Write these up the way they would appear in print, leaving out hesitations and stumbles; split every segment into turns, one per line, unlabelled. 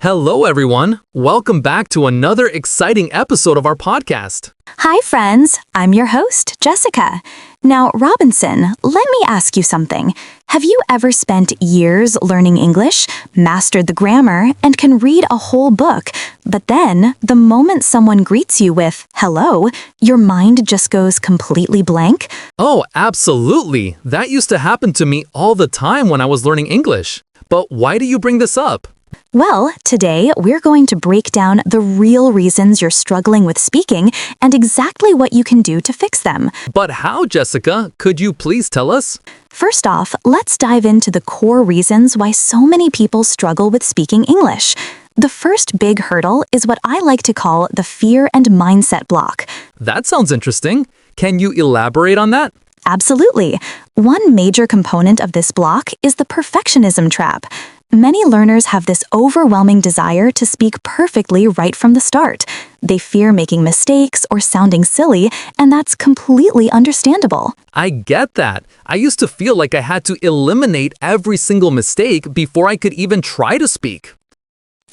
Hello, everyone. Welcome back to another exciting episode of our podcast.
Hi, friends. I'm your host, Jessica. Now, Robinson, let me ask you something. Have you ever spent years learning English, mastered the grammar, and can read a whole book, but then, the moment someone greets you with hello, your mind just goes completely blank?
Oh, absolutely. That used to happen to me all the time when I was learning English. But why do you bring this up?
Well, today we're going to break down the real reasons you're struggling with speaking and exactly what you can do to fix them.
But how, Jessica? Could you please tell us?
First off, let's dive into the core reasons why so many people struggle with speaking English. The first big hurdle is what I like to call the fear and mindset block.
That sounds interesting. Can you elaborate on that?
Absolutely. One major component of this block is the perfectionism trap. Many learners have this overwhelming desire to speak perfectly right from the start. They fear making mistakes or sounding silly, and that's completely understandable.
I get that. I used to feel like I had to eliminate every single mistake before I could even try to speak.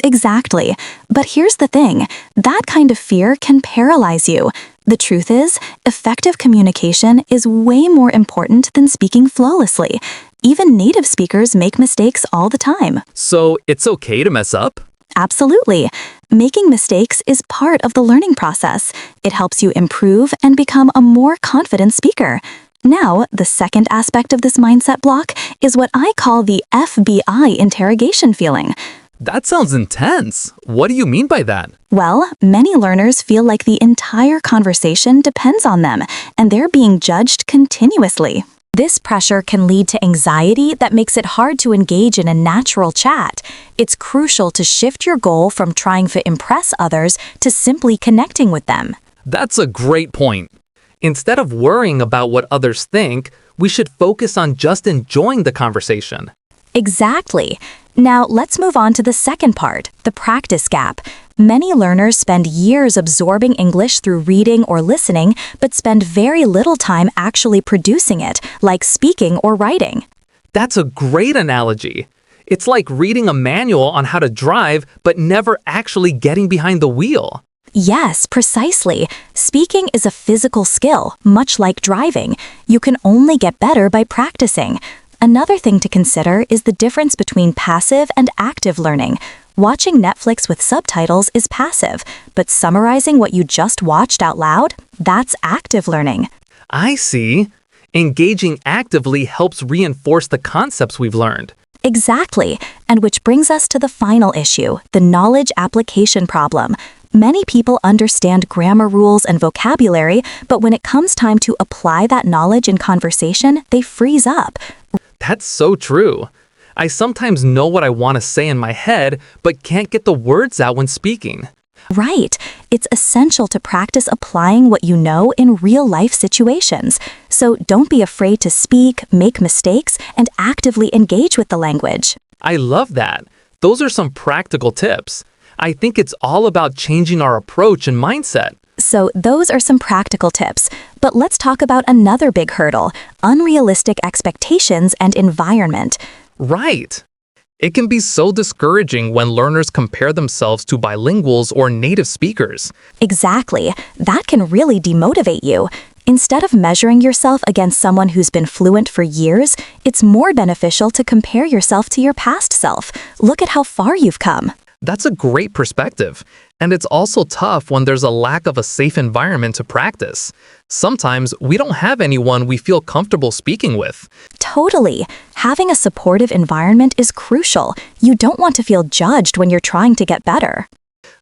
Exactly. But here's the thing. That kind of fear can paralyze you. The truth is, effective communication is way more important than speaking flawlessly. Even native speakers make mistakes all the time.
So it's okay to mess up?
Absolutely. Making mistakes is part of the learning process. It helps you improve and become a more confident speaker. Now, the second aspect of this mindset block is what I call the FBI interrogation feeling.
That sounds intense. What do you mean by that?
Well, many learners feel like the entire conversation depends on them, and they're being judged continuously. This pressure can lead to anxiety that makes it hard to engage in a natural chat. It's crucial to shift your goal from trying to impress others to simply connecting with them.
That's a great point. Instead of worrying about what others think, we should focus on just enjoying the conversation.
Exactly. Now, let's move on to the second part, the practice gap. Many learners spend years absorbing English through reading or listening, but spend very little time actually producing it, like speaking or writing.
That's a great analogy. It's like reading a manual on how to drive, but never actually getting behind the wheel.
Yes, precisely. Speaking is a physical skill, much like driving. You can only get better by practicing. Another thing to consider is the difference between passive and active learning. Watching Netflix with subtitles is passive, but summarizing what you just watched out loud, that's active learning.
I see. Engaging actively helps reinforce the concepts we've learned.
Exactly, and which brings us to the final issue, the knowledge application problem. Many people understand grammar rules and vocabulary, but when it comes time to apply that knowledge in conversation, they freeze up.
That's so true. I sometimes know what I want to say in my head, but can't get the words out when speaking.
Right. It's essential to practice applying what you know in real-life situations. So don't be afraid to speak, make mistakes, and actively engage with the language.
I love that. Those are some practical tips. I think it's all about changing our approach and mindset.
So those are some practical tips. But let's talk about another big hurdle, unrealistic expectations and environment.
Right. It can be so discouraging when learners compare themselves to bilinguals or native speakers.
Exactly. That can really demotivate you. Instead of measuring yourself against someone who's been fluent for years, it's more beneficial to compare yourself to your past self. Look at how far you've come.
That's a great perspective. And it's also tough when there's a lack of a safe environment to practice. Sometimes we don't have anyone we feel comfortable speaking with.
Totally. Having a supportive environment is crucial. You don't want to feel judged when you're trying to get better.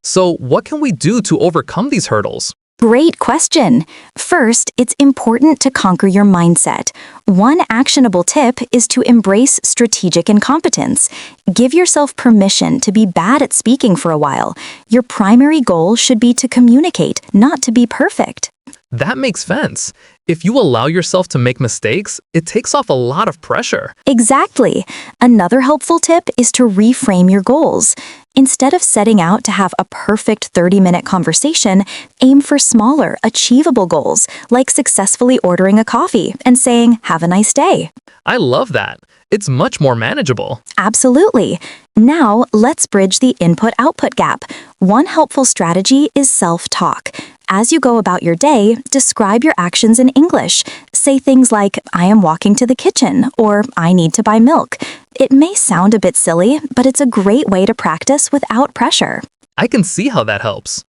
So what can we do to overcome these hurdles?
Great question. First, it's important to conquer your mindset. One actionable tip is to embrace strategic incompetence. Give yourself permission to be bad at speaking for a while. Your primary goal should be to communicate, not to be perfect.
That makes sense. If you allow yourself to make mistakes, it takes off a lot of pressure.
Exactly. Another helpful tip is to reframe your goals. Instead of setting out to have a perfect 30-minute conversation, aim for smaller, achievable goals, like successfully ordering a coffee and saying, "Have a nice day."
I love that. It's much more manageable.
Absolutely. Now, let's bridge the input-output gap. One helpful strategy is self-talk. As you go about your day, describe your actions in English. Say things like, I am walking to the kitchen, or I need to buy milk. It may sound a bit silly, but it's a great way to practice without pressure.
I can see how that helps.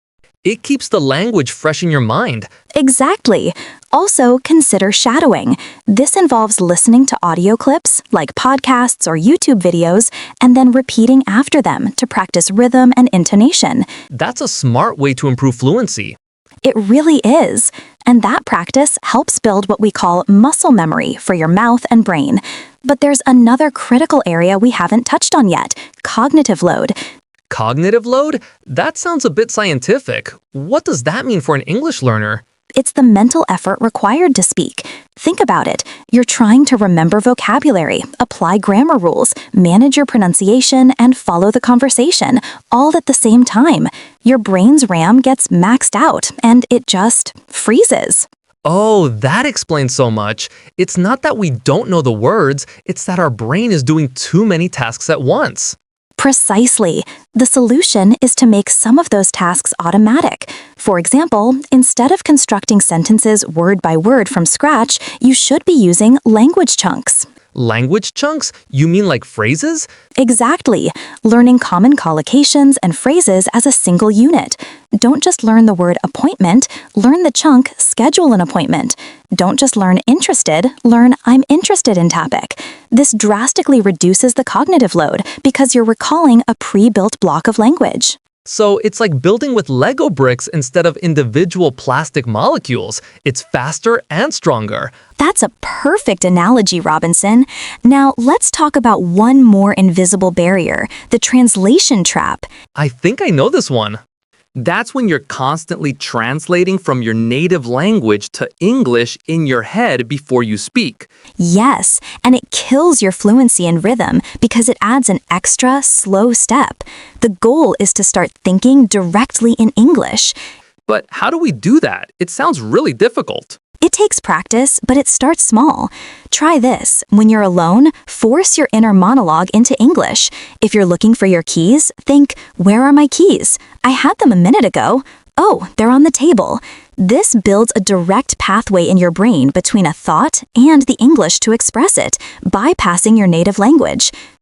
It keeps the language fresh in your mind.
Exactly. Also, consider shadowing. This involves listening to audio clips, like podcasts or YouTube videos, and then repeating after them to practice rhythm and intonation.
That's a smart way to improve fluency.
It really is. And that practice helps build what we call muscle memory for your mouth and brain. But there's another critical area we haven't touched on yet: cognitive load.
Cognitive load? That sounds a bit scientific. What does that mean for an English learner?
It's the mental effort required to speak. Think about it. You're trying to remember vocabulary, apply grammar rules, manage your pronunciation, and follow the conversation, all at the same time. Your brain's RAM gets maxed out, and it just freezes.
Oh, that explains so much. It's not that we don't know the words, it's that our brain is doing too many tasks at once.
Precisely. The solution is to make some of those tasks automatic. For example, instead of constructing sentences word by word from scratch, you should be using language chunks.
Language chunks? You mean like phrases?
Exactly. Learning common collocations and phrases as a single unit. Don't just learn the word appointment, learn the chunk schedule an appointment. Don't just learn interested, learn I'm interested in topic. This drastically reduces the cognitive load because you're recalling a pre-built block of language.
So it's like building with Lego bricks instead of individual plastic molecules. It's faster and stronger.
That's a perfect analogy, Robinson. Now, let's talk about one more invisible barrier, the translation trap.
I think I know this one. That's when you're constantly translating from your native language to English in your head before you speak.
Yes, and it kills your fluency and rhythm because it adds an extra, slow step. The goal is to start thinking directly in English.
But how do we do that? It sounds really difficult.
It takes practice, but it starts small. Try this. When you're alone, force your inner monologue into English. If you're looking for your keys, think, where are my keys? I had them a minute ago. Oh, they're on the table. This builds a direct pathway in your brain between a thought and the English to express it, bypassing your native language.